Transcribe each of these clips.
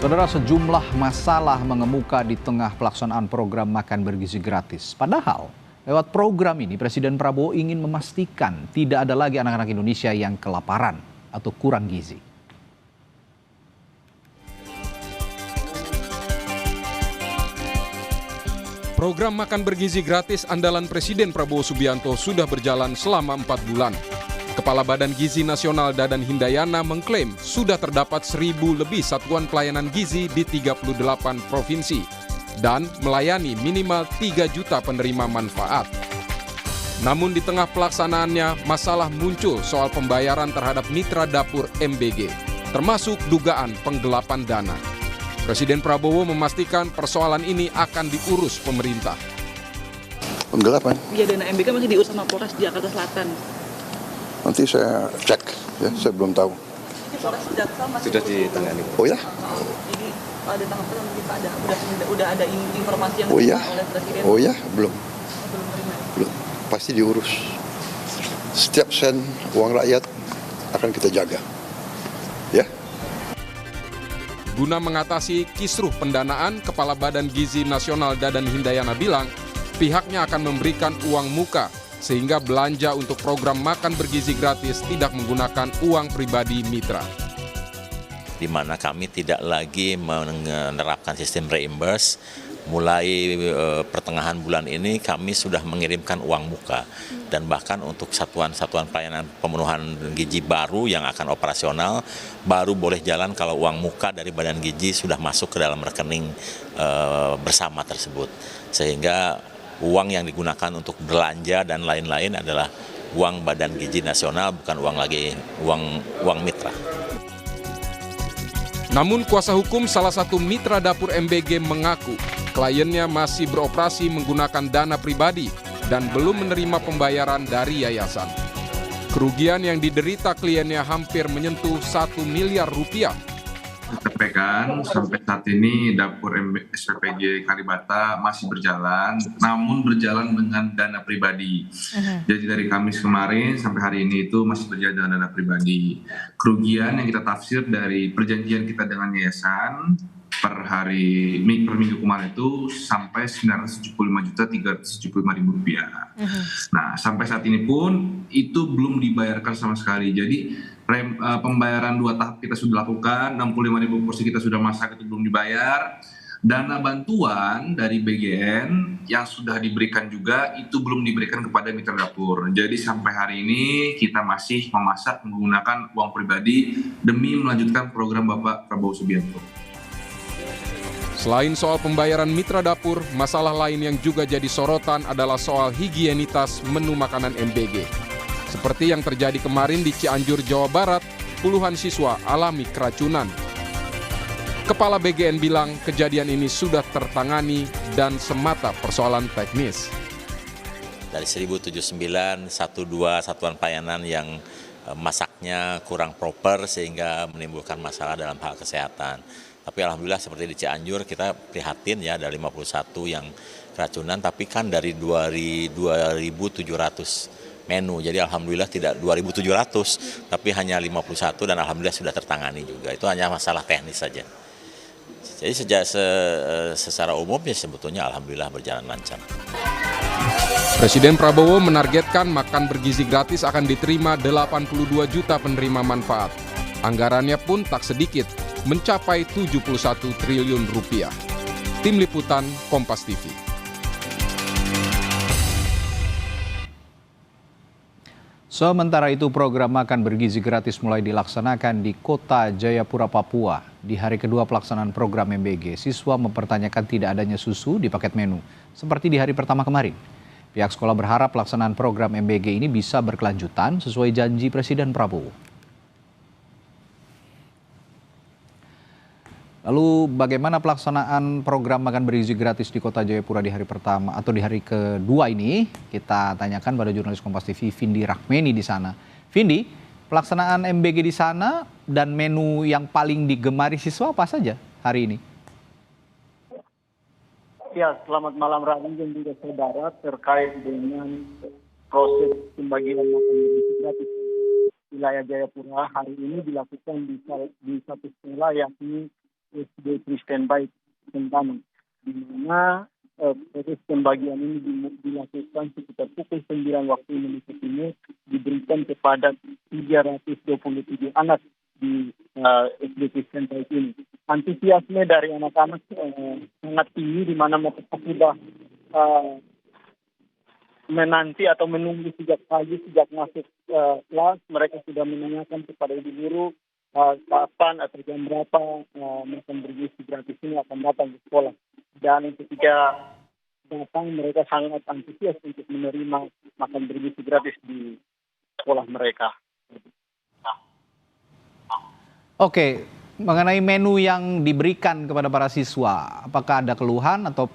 Saudara, sejumlah masalah mengemuka di tengah pelaksanaan program makan bergizi gratis. Padahal, lewat program ini Presiden Prabowo ingin memastikan tidak ada lagi anak-anak Indonesia yang kelaparan atau kurang gizi. Program makan bergizi gratis andalan Presiden Prabowo Subianto sudah berjalan selama 4 bulan. Kepala Badan Gizi Nasional Dadan Hindayana mengklaim sudah terdapat 1.000 lebih satuan pelayanan gizi di 38 provinsi dan melayani minimal 3 juta penerima manfaat. Namun di tengah pelaksanaannya, masalah muncul soal pembayaran terhadap mitra dapur MBG, termasuk dugaan penggelapan dana. Presiden Prabowo memastikan persoalan ini akan diurus pemerintah. Penggelapan? Ya, dana MBG masih diurus sama Polres Jakarta Selatan. Nanti saya cek, ya, saya belum tahu. Sudah ditangani. Oh ya? Jadi ada tanggapan kita udah ada informasi yang oleh Presiden. Oh ya, belum. Belum terima. Belum. Pasti diurus. Setiap sen uang rakyat akan kita jaga. Ya. Guna mengatasi kisruh pendanaan, Kepala Badan Gizi Nasional Dadan Hindayana bilang pihaknya akan memberikan uang muka sehingga belanja untuk program makan bergizi gratis tidak menggunakan uang pribadi mitra. Di mana kami tidak lagi menerapkan sistem reimburse. Mulai pertengahan bulan ini kami sudah mengirimkan uang muka dan bahkan untuk satuan-satuan pelayanan pemenuhan gizi baru yang akan operasional baru boleh jalan kalau uang muka dari Badan Gizi sudah masuk ke dalam rekening bersama tersebut, sehingga uang yang digunakan untuk belanja dan lain-lain adalah uang Badan Gizi Nasional, bukan uang mitra. Namun kuasa hukum salah satu mitra dapur MBG mengaku kliennya masih beroperasi menggunakan dana pribadi dan belum menerima pembayaran dari yayasan. Kerugian yang diderita kliennya hampir menyentuh 1 miliar rupiah. Sampaikan sampai saat ini dapur SPPG Kalibata masih berjalan, namun berjalan dengan dana pribadi. Jadi dari Kamis kemarin sampai hari ini itu masih berjalan dengan dana pribadi. Kerugian yang kita tafsir dari perjanjian kita dengan yayasan per minggu kemarin itu sampai 975.375.000 rupiah. Nah, sampai saat ini pun itu belum dibayarkan sama sekali. Jadi pembayaran 2 tahap kita sudah lakukan, 65.000 porsi kita sudah masak itu belum dibayar. Dana bantuan dari BGN yang sudah diberikan juga itu belum diberikan kepada mitra dapur. Jadi sampai hari ini kita masih memasak menggunakan uang pribadi demi melanjutkan program Bapak Prabowo Subianto. Selain soal pembayaran mitra dapur, masalah lain yang juga jadi sorotan adalah soal higienitas menu makanan MBG. Seperti yang terjadi kemarin di Cianjur, Jawa Barat, puluhan siswa alami keracunan. Kepala BGN bilang kejadian ini sudah tertangani dan semata persoalan teknis. Dari 1079, 12 satuan pelayanan yang masaknya kurang proper sehingga menimbulkan masalah dalam hal kesehatan. Tapi alhamdulillah seperti di Cianjur kita prihatin ya, dari 51 yang keracunan, tapi kan dari 2.700 menu. Jadi alhamdulillah tidak 2.700, tapi hanya 51 dan alhamdulillah sudah tertangani juga. Itu hanya masalah teknis saja. Jadi secara umum ya sebetulnya alhamdulillah berjalan lancar. Presiden Prabowo menargetkan makan bergizi gratis akan diterima 82 juta penerima manfaat. Anggarannya pun tak sedikit, mencapai 71 triliun rupiah. Tim Liputan Kompas TV. Sementara itu, program makan bergizi gratis mulai dilaksanakan di Kota Jayapura, Papua. Di hari kedua pelaksanaan program MBG, siswa mempertanyakan tidak adanya susu di paket menu, seperti di hari pertama kemarin. Pihak sekolah berharap pelaksanaan program MBG ini bisa berkelanjutan sesuai janji Presiden Prabowo. Lalu bagaimana pelaksanaan program makan bergizi gratis di Kota Jayapura di hari pertama atau di hari kedua ini? Kita tanyakan pada jurnalis Kompas TV Vindi Rahmeni di sana. Vindi, pelaksanaan MBG di sana dan menu yang paling digemari siswa apa saja hari ini? Ya, selamat malam Rani dan juga saudara. Terkait dengan proses pembagian makan bergizi gratis wilayah Jayapura hari ini dilakukan di satu sekolah, yakni SD Kristen Baik Sentani, di mana proses pembagian ini dilakukan sekitar pukul 9 waktu Indonesia Timur, diberikan kepada 327 anak di SD Kristen Baik ini. Antusiasme dari anak-anak sangat tinggi, di mana mereka sudah menanti atau menunggu sejak pagi, sejak masuk kelas. Mereka sudah menanyakan kepada ibu guru kapan atau jam berapa makan bergizi gratis ini akan datang ke sekolah. Dan ketika datang, mereka sangat antusias untuk menerima makan bergizi gratis di sekolah mereka. Oke, mengenai menu yang diberikan kepada para siswa, apakah ada keluhan atau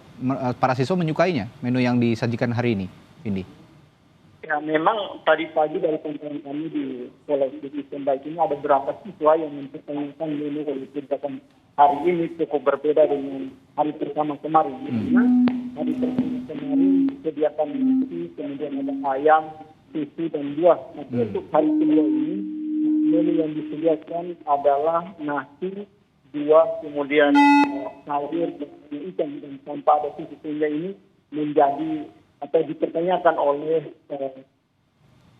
para siswa menyukainya, menu yang disajikan hari ini, Vindi? Ya, memang tadi pagi dari pantauan kami di sekolah SD Kristen Baik ini ada beberapa siswa yang mempertanyakan menu yang disediakan hari ini cukup berbeda dengan hari pertama kemarin. Karena hari pertama kemarin disediakan nasi, kemudian ada ayam, susu dan buah. Tapi untuk hari kedua ini menu yang disediakan adalah nasi, buah, kemudian sayur, dan ikan, dan tanpa ada susu. Sehingga ini menjadi atau dipertanyakan oleh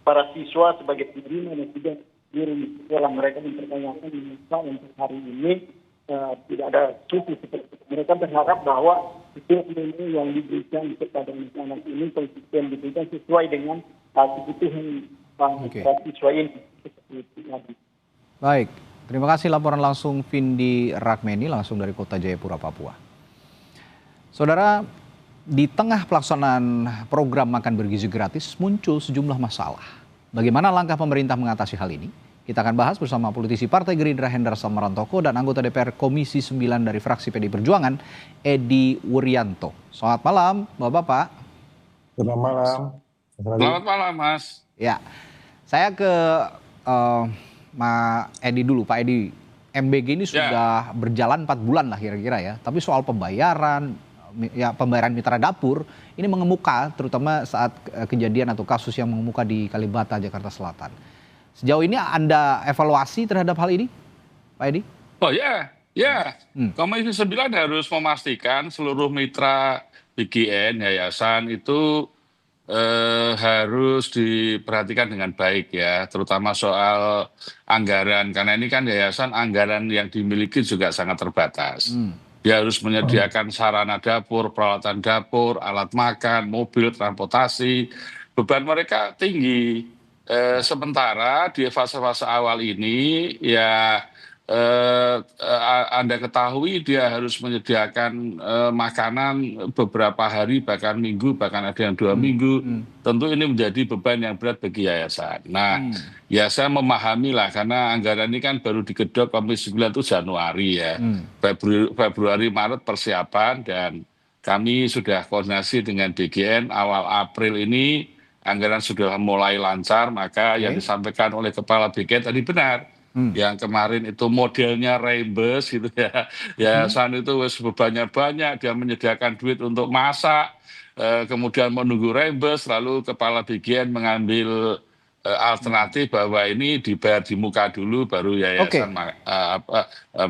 para siswa sebagai penerima dan juga guru di sekolah. Mereka mempertanyakan mengapa untuk hari ini tidak ada susu seperti itu. Mereka berharap bahwa setiap menu yang diberikan kepada anak-anak ini konsisten diberikan sesuai dengan kebutuhan para siswa ini. Baik, terima kasih laporan langsung Vindi Rakmeni langsung dari Kota Jayapura, Papua. Saudara, di tengah pelaksanaan program makan bergizi gratis muncul sejumlah masalah. Bagaimana langkah pemerintah mengatasi hal ini? Kita akan bahas bersama politisi Partai Gerindra Hendar Samarantoko dan anggota DPR Komisi 9 dari fraksi PDI Perjuangan, Edi Wuryanto. Selamat malam, Bapak-bapak. Selamat malam. Selamat malam, Mas. Ya, saya ke Pak Edi dulu. Pak Edi, MBG ini sudah berjalan 4 bulan lah kira-kira ya. Tapi soal pembayaran mitra dapur ini mengemuka, terutama saat kejadian atau kasus yang mengemuka di Kalibata, Jakarta Selatan. Sejauh ini Anda evaluasi terhadap hal ini, Pak Edi? Oh ya. Komisi 9 harus memastikan seluruh mitra BGN, yayasan itu harus diperhatikan dengan baik ya, terutama soal anggaran, karena ini kan yayasan anggaran yang dimiliki juga sangat terbatas. Dia harus menyediakan sarana dapur, peralatan dapur, alat makan, mobil, transportasi. Beban mereka tinggi. Sementara di fase-fase awal ini ya Anda ketahui dia harus menyediakan makanan beberapa hari, bahkan minggu, bahkan ada yang 2 minggu. Tentu ini menjadi beban yang berat bagi yayasan. Nah, ya saya memahami lah, karena anggaran ini kan baru digedok Komisi 9 itu Januari ya. Februari, Maret persiapan, dan kami sudah koordinasi dengan BGN awal April ini anggaran sudah mulai lancar. Maka yang disampaikan oleh Kepala BGN tadi benar. Yang kemarin itu modelnya reimburse gitu ya. Yayasan itu bebannya banyak, dia menyediakan duit untuk masak, kemudian menunggu reimburse, lalu Kepala BGN mengambil alternatif bahwa ini dibayar di muka dulu baru yayasan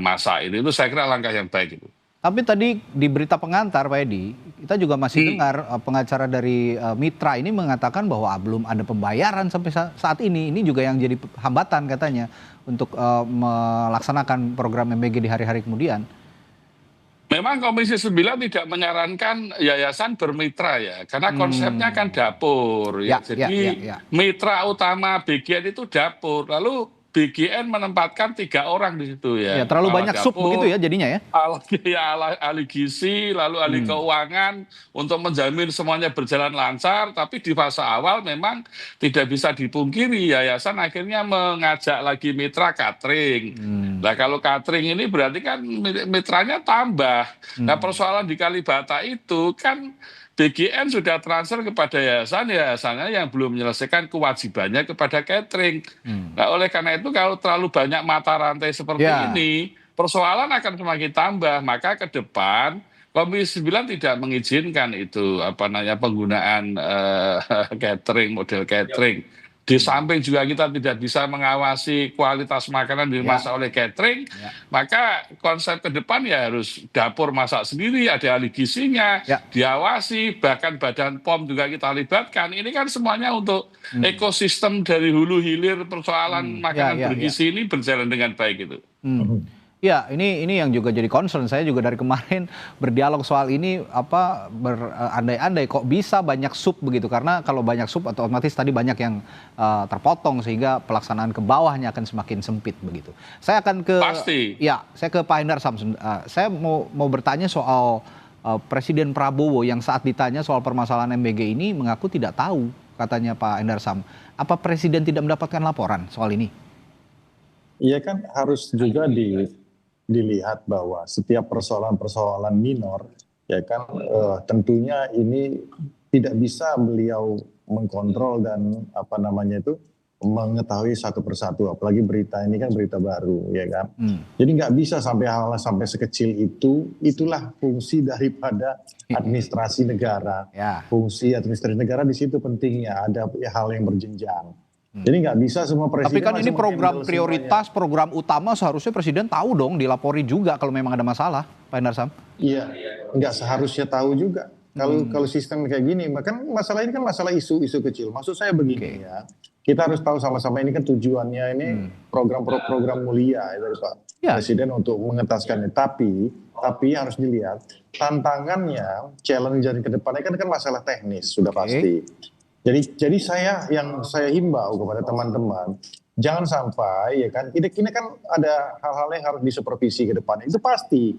masak. Itu saya kira langkah yang baik itu. Tapi tadi di berita pengantar, Pak Edi, kita juga masih dengar pengacara dari mitra ini mengatakan bahwa belum ada pembayaran sampai saat ini. Ini juga yang jadi hambatan katanya untuk melaksanakan program MBG di hari-hari kemudian. Memang Komisi 9 tidak menyarankan yayasan bermitra ya, karena konsepnya kan dapur ya. Jadi mitra utama BGN itu dapur, lalu BGN menempatkan 3 orang di situ ya. Terlalu banyak sub begitu ya jadinya ya? Ahli gizi, lalu ahli keuangan untuk menjamin semuanya berjalan lancar. Tapi di fase awal memang tidak bisa dipungkiri yayasan akhirnya mengajak lagi mitra catering. Nah kalau catering ini berarti kan mitranya tambah. Nah persoalan di Kalibata itu kan BGN sudah transfer kepada yayasannya yang belum menyelesaikan kewajibannya kepada catering. Nah, oleh karena itu kalau terlalu banyak mata rantai seperti ini, persoalan akan semakin tambah. Maka ke depan Komisi 9 tidak mengizinkan itu penggunaan catering, model catering. Di samping juga kita tidak bisa mengawasi kualitas makanan dimasak oleh catering, maka konsep ke depan ya harus dapur masak sendiri, ada ahli gizinya, diawasi, bahkan Badan POM juga kita libatkan. Ini kan semuanya untuk ekosistem dari hulu hilir persoalan makanan bergizi ini berjalan dengan baik itu. Ya, ini yang juga jadi concern saya juga dari kemarin berdialog soal ini berandai-andai kok bisa banyak sup begitu, karena kalau banyak sup otomatis tadi banyak yang terpotong sehingga pelaksanaan ke bawahnya akan semakin sempit begitu. Saya akan ke saya ke Pak Endar Sam. Saya mau bertanya soal Presiden Prabowo yang saat ditanya soal permasalahan MBG ini mengaku tidak tahu, katanya Pak Endar Sam. Apa Presiden tidak mendapatkan laporan soal ini? Iya kan harus juga dilihat bahwa setiap persoalan-persoalan minor, ya kan tentunya ini tidak bisa beliau mengkontrol dan mengetahui satu persatu. Apalagi berita ini kan berita baru, ya kan. Jadi nggak bisa sampai hal sampai sekecil itu. Itulah fungsi daripada administrasi negara. Fungsi administrasi negara di situ pentingnya ada hal yang berjenjang. Jadi nggak bisa semua presiden. Tapi kan ini program prioritas, program utama, seharusnya presiden tahu dong, dilapori juga kalau memang ada masalah, Pak Endar Sam. Iya, nggak seharusnya tahu juga. Kalau sistem kayak gini, bahkan masalah ini kan masalah isu-isu kecil. Maksud saya begini ya, kita harus tahu sama-sama ini kan tujuannya ini program mulia ya dari Pak Presiden untuk mengentaskannya. Tapi harus dilihat tantangannya, challenge ke depannya kan masalah teknis sudah pasti. Jadi saya himbau kepada teman-teman, jangan sampai ya kan ini kan ada hal-hal yang harus disupervisi ke depan. Itu pasti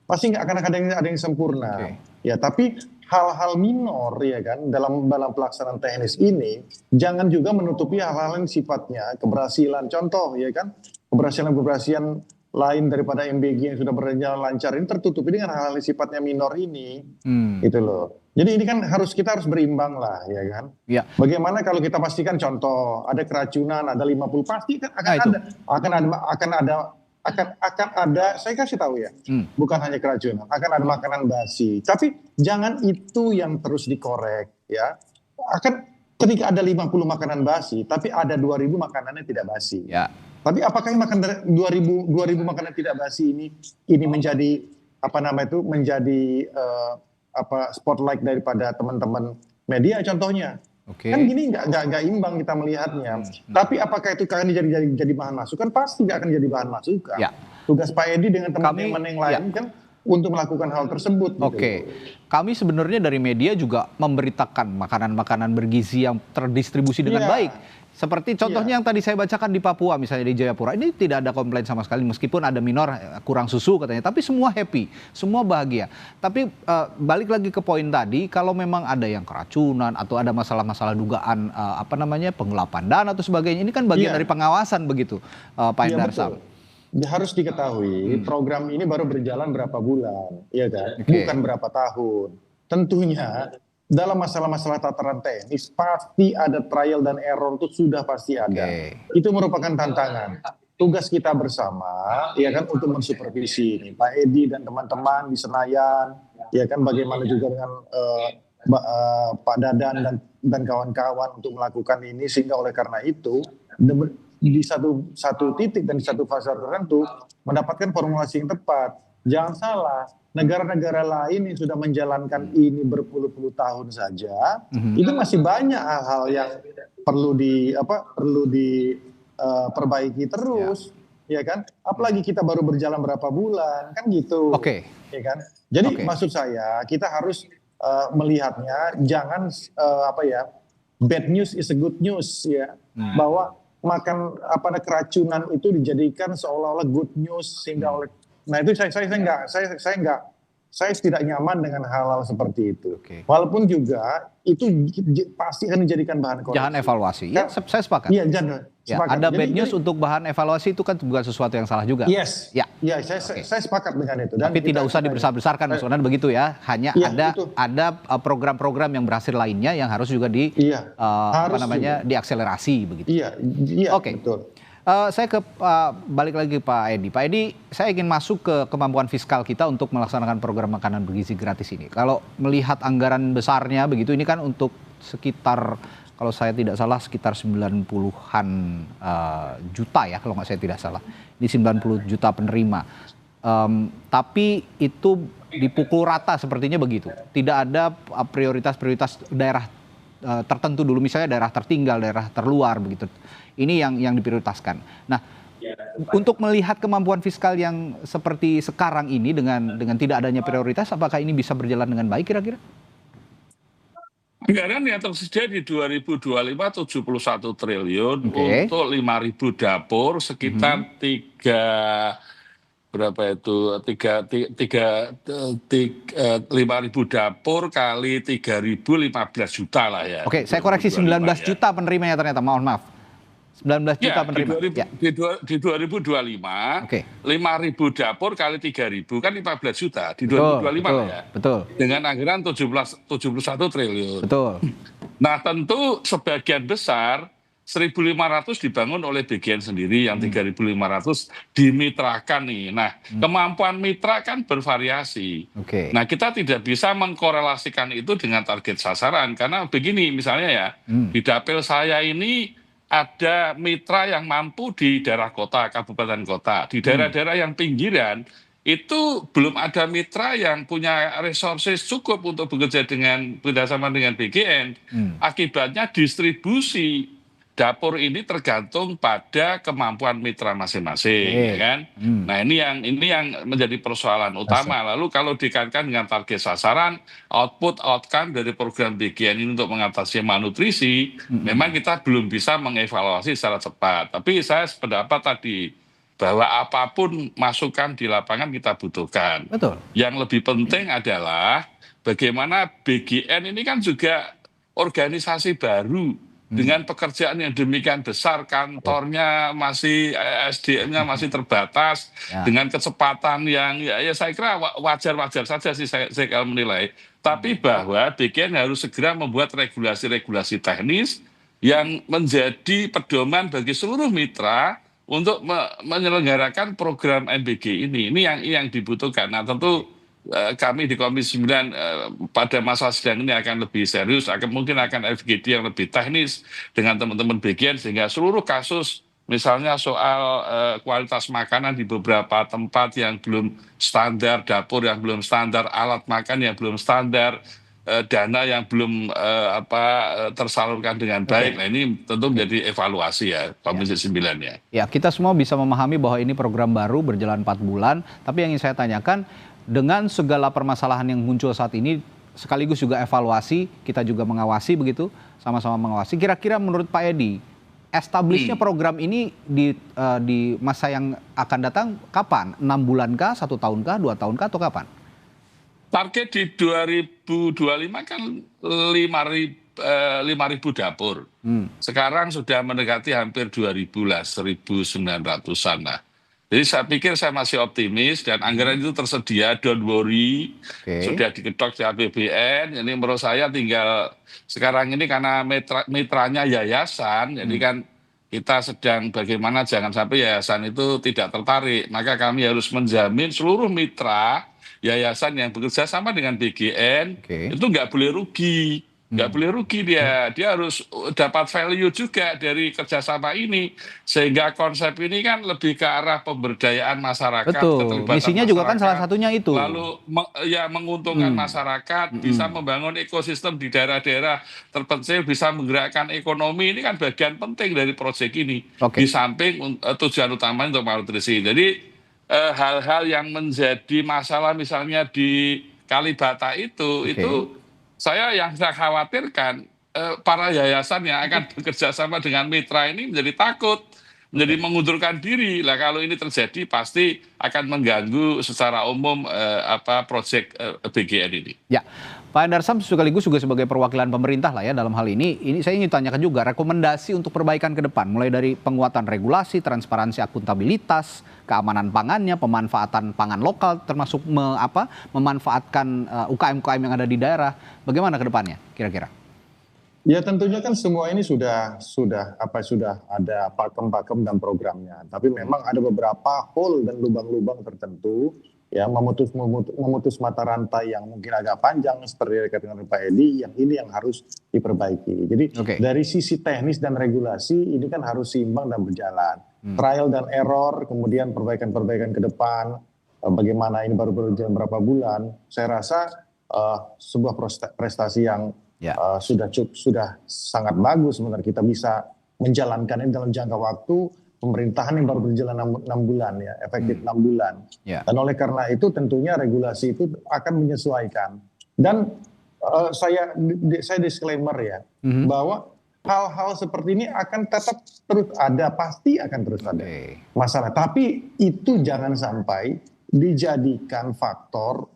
nggak akan ada yang sempurna. Ya, tapi hal-hal minor ya kan dalam pelaksanaan teknis ini jangan juga menutupi hal-hal yang sifatnya keberhasilan. Contoh ya kan keberhasilan lain daripada MBG yang sudah berjalan lancar ini tertutupi dengan hal-hal yang sifatnya minor ini. Gitu loh. Jadi ini kan kita harus berimbang lah ya kan. Bagaimana kalau kita pastikan contoh ada keracunan, ada 50 pasti kan akan ada saya kasih tahu ya. Bukan hanya keracunan, akan ada makanan basi. Tapi jangan itu yang terus dikorek ya. Ketika ada 50 makanan basi, tapi ada 2.000 makanannya tidak basi. Tapi apakah makan 2.000 makanan tidak basi ini menjadi menjadi spotlight daripada teman-teman media contohnya. Kan gini nggak imbang kita melihatnya. Tapi apakah itu akan jadi bahan masukan? Pasti nggak akan jadi bahan masukan. Tugas Pak Edi dengan teman-teman yang lain kan untuk melakukan hal tersebut. Kami sebenarnya dari media juga memberitakan makanan-makanan bergizi yang terdistribusi dengan baik. Seperti contohnya yang tadi saya bacakan di Papua, misalnya di Jayapura, ini tidak ada komplain sama sekali, meskipun ada minor kurang susu katanya, tapi semua happy, semua bahagia. Tapi balik lagi ke poin tadi, kalau memang ada yang keracunan atau ada masalah-masalah dugaan penggelapan dana atau sebagainya, ini kan bagian dari pengawasan begitu, Pak Endar Sam. Harus diketahui program ini baru berjalan berapa bulan, ya kan? Bukan berapa tahun. Tentunya dalam masalah-masalah tataran teknis pasti ada trial dan error, itu sudah pasti ada. Itu merupakan tantangan. Tugas kita bersama ya kan untuk mensupervisi ini Pak Edi dan teman-teman di Senayan, ya kan bagaimana juga dengan Pak Dadan dan kawan-kawan untuk melakukan ini, sehingga oleh karena itu di satu titik dan di satu fase tertentu mendapatkan formulasi yang tepat. Jangan salah, negara-negara lain yang sudah menjalankan ini berpuluh-puluh tahun saja, itu masih banyak hal-hal yang perlu diperbaiki terus, ya kan? Apalagi kita baru berjalan berapa bulan, kan gitu. Ya kan? Jadi maksud saya kita harus melihatnya, jangan bad news is a good news ya, bahwa keracunan itu dijadikan seolah-olah good news sehingga nah itu saya tidak nyaman dengan hal-hal seperti itu. Walaupun juga itu pasti akan dijadikan bahan koreksi. Jangan evaluasi. Ya, saya sepakat. Iya, jangan. Ada bad news untuk bahan evaluasi itu kan bukan sesuatu yang salah juga. Saya sepakat dengan itu. Dan tapi tidak usah dibesar-besarkan, maksudnya begitu ya. Hanya ada program-program yang berhasil lainnya yang harus juga diakselerasi begitu. Betul. Saya balik lagi Pak Edi. Pak Edi, saya ingin masuk ke kemampuan fiskal kita untuk melaksanakan program makanan bergizi gratis ini. Kalau melihat anggaran besarnya begitu, ini kan untuk sekitar kalau saya tidak salah sekitar 90-an juta ya, kalau saya tidak salah. Ini 90 juta penerima. Tapi itu dipukul rata sepertinya begitu. Tidak ada prioritas-prioritas daerah tertentu dulu, misalnya daerah tertinggal, daerah terluar begitu. Ini yang diprioritaskan. Nah, untuk melihat kemampuan fiskal yang seperti sekarang ini dengan tidak adanya prioritas, apakah ini bisa berjalan dengan baik kira-kira? Anggaran yang tersedia di 2025 71 triliun untuk 5.000 dapur sekitar 5.000 dapur kali 3.015 juta lah ya. Oke, saya koreksi 19 juta penerimanya ternyata, mohon maaf. 19 juta penerima. Di 2025, 5.000 dapur kali 3.000 kan 15 juta di 2025 ya. Betul. Dengan anggaran 71 triliun. Betul. Nah, tentu sebagian besar 1.500 dibangun oleh BGN sendiri, yang 3.500 dimitrakan nih. Nah, kemampuan mitra kan bervariasi. Nah, kita tidak bisa mengkorelasikan itu dengan target sasaran karena begini misalnya ya, di dapil saya ini ada mitra yang mampu di daerah kota, kabupaten kota. Di daerah-daerah yang pinggiran, itu belum ada mitra yang punya resources cukup untuk bekerja bekerjasama dengan BGN. Akibatnya distribusi dapur ini tergantung pada kemampuan mitra masing-masing, ya kan? Nah, ini yang menjadi persoalan utama. Lalu kalau dikaitkan dengan target sasaran, outcome dari program BGN ini untuk mengatasi malnutrisi, memang kita belum bisa mengevaluasi secara cepat. Tapi saya sependapat tadi bahwa apapun masukan di lapangan kita butuhkan. Betul. Yang lebih penting adalah bagaimana BGN ini kan juga organisasi baru. Dengan pekerjaan yang demikian besar, kantornya masih, SDM-nya masih terbatas, dengan kecepatan yang ya saya kira wajar-wajar saja sih saya kalau menilai. Tapi bahwa BGN harus segera membuat regulasi-regulasi teknis yang menjadi pedoman bagi seluruh mitra untuk menyelenggarakan program MBG ini. Ini yang dibutuhkan. Nah, tentu kami di Komisi 9 pada masa sidang ini akan lebih serius, mungkin akan FGD yang lebih teknis dengan teman-teman BGN, sehingga seluruh kasus misalnya soal kualitas makanan di beberapa tempat yang belum standar, dapur yang belum standar, alat makan yang belum standar, dana yang belum tersalurkan dengan baik. Nah, ini tentu menjadi evaluasi ya Komisi 9 ya. Ya, kita semua bisa memahami bahwa ini program baru berjalan 4 bulan, tapi yang ingin saya tanyakan, dengan segala permasalahan yang muncul saat ini, sekaligus juga evaluasi, kita juga mengawasi begitu, sama-sama mengawasi. Kira-kira menurut Pak Edi, establishnya program ini di masa yang akan datang kapan? 6 bulan kah, 1 tahun kah, 2 tahun kah, atau kapan? Target di 2025 kan 5.000 dapur. Sekarang sudah mendekati hampir 2.000 lah, 1.900-an lah. Jadi saya pikir saya masih optimis dan anggaran itu tersedia, don't worry. Sudah diketok di APBN. Jadi menurut saya tinggal sekarang ini karena mitranya yayasan, jadi kan kita sedang bagaimana jangan sampai yayasan itu tidak tertarik. Maka kami harus menjamin seluruh mitra yayasan yang bekerja sama dengan BGN itu nggak boleh rugi. Nggak boleh rugi dia harus dapat value juga dari kerjasama ini, sehingga konsep ini kan lebih ke arah pemberdayaan masyarakat. Betul, misinya juga kan salah satunya itu. Lalu menguntungkan masyarakat, bisa membangun ekosistem di daerah-daerah terpencil, bisa menggerakkan ekonomi, ini kan bagian penting dari proyek ini. Di samping tujuan utama untuk malnutrisi. Jadi hal-hal yang menjadi masalah misalnya di Kalibata itu saya khawatirkan para yayasan yang akan bekerja sama dengan mitra ini menjadi takut, menjadi mengundurkan diri. Lah kalau ini terjadi pasti akan mengganggu secara umum proyek BGN ini. Ya, Pak Endarsam sekaligus juga sebagai perwakilan pemerintah lah ya dalam hal ini. Ini saya ingin tanyakan juga rekomendasi untuk perbaikan ke depan, mulai dari penguatan regulasi, transparansi, akuntabilitas, keamanan pangannya, pemanfaatan pangan lokal, termasuk memanfaatkan UKM-UKM yang ada di daerah. Bagaimana ke depannya kira-kira? Ya tentunya kan semua ini sudah ada pakem-pakem dan programnya. Tapi memang ada beberapa hole dan lubang-lubang tertentu ya memutus mata rantai yang mungkin agak panjang seperti dikatakan Pak Edi, yang ini yang harus diperbaiki. Jadi dari sisi teknis dan regulasi ini kan harus seimbang dan berjalan. Trial dan error, kemudian perbaikan-perbaikan ke depan, bagaimana ini baru berjalan berapa bulan. Saya rasa sebuah prestasi yang sudah sangat bagus sebenarnya, kita bisa menjalankan ini dalam jangka waktu. Pemerintahan yang baru berjalan 6 bulan ya, efektif 6 bulan. Dan oleh karena itu tentunya regulasi itu akan menyesuaikan. Dan saya disclaimer ya, bahwa hal-hal seperti ini akan tetap terus ada, pasti akan terus ada masalah. Tapi itu jangan sampai dijadikan faktor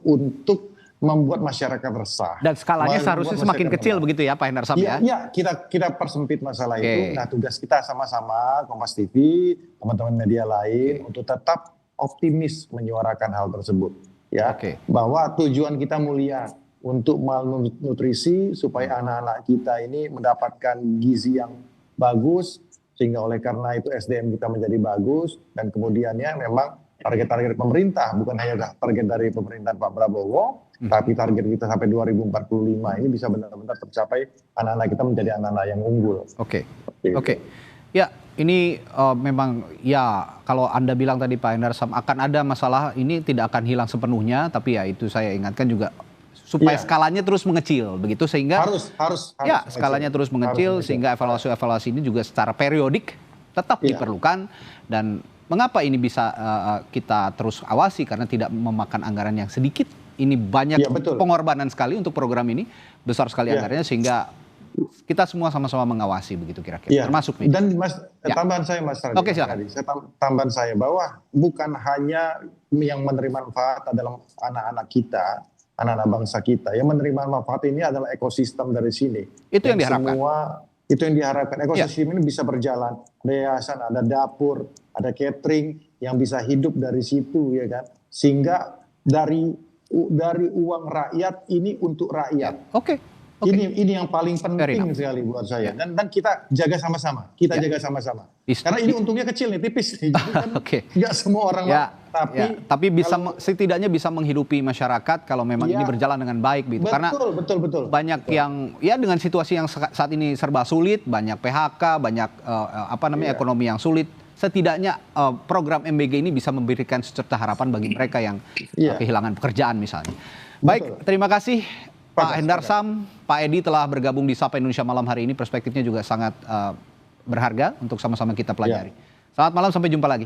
untuk membuat masyarakat resah. Dan skalanya seharusnya semakin kecil begitu ya Pak Hendarsam ya? Iya, kita persempit masalah itu. Nah, tugas kita sama-sama, Kompas TV, teman-teman media lain, untuk tetap optimis menyuarakan hal tersebut. Ya, bahwa tujuan kita mulia, untuk malnutrisi supaya anak-anak kita ini mendapatkan gizi yang bagus, sehingga oleh karena itu SDM kita menjadi bagus, dan kemudiannya memang target-target pemerintah, bukan hanya target dari pemerintahan Pak Prabowo, tapi target kita sampai 2045 ini bisa benar-benar tercapai, anak-anak kita menjadi anak-anak yang unggul. Oke. Ya, ini memang ya kalau Anda bilang tadi Pak Hendarsam akan ada masalah, ini tidak akan hilang sepenuhnya, tapi ya itu saya ingatkan juga supaya skalanya terus mengecil begitu, sehingga harus skalanya terus mengecil, sehingga evaluasi ini juga secara periodik tetap diperlukan. Dan mengapa ini bisa kita terus awasi, karena tidak memakan anggaran yang sedikit. Ini banyak pengorbanan sekali untuk program ini, besar sekali anggarannya, sehingga kita semua sama-sama mengawasi begitu kira-kira, termasuk media. Dan tambahan saya Mas Radhi, silakan. Tambahan saya bahwa bukan hanya yang menerima manfaat adalah anak-anak kita, anak-anak bangsa kita. Yang menerima manfaat ini adalah ekosistem dari sini. Itu yang diharapkan. Itu yang diharapkan. Ekosistem ini bisa berjalan. Ada yayasan, ada dapur, ada catering yang bisa hidup dari situ, ya kan. Sehingga dari uang rakyat ini untuk rakyat. Ini yang paling penting sekali buat saya. Dan kita jaga sama-sama. Jaga sama-sama. Karena ini untungnya kecil nih, tipis nih. Jadi kan nggak semua orang tapi bisa setidaknya bisa menghidupi masyarakat kalau memang ini berjalan dengan baik gitu. Karena betul. Banyak yang dengan situasi yang saat ini serba sulit, banyak PHK, banyak ekonomi yang sulit. Setidaknya program MBG ini bisa memberikan secerca harapan bagi mereka yang kehilangan pekerjaan misalnya. Baik, terima kasih Pak Hendarsam, Pak Edi telah bergabung di Sapa Indonesia malam hari ini. Perspektifnya juga sangat berharga untuk sama-sama kita pelajari. Selamat malam, sampai jumpa lagi.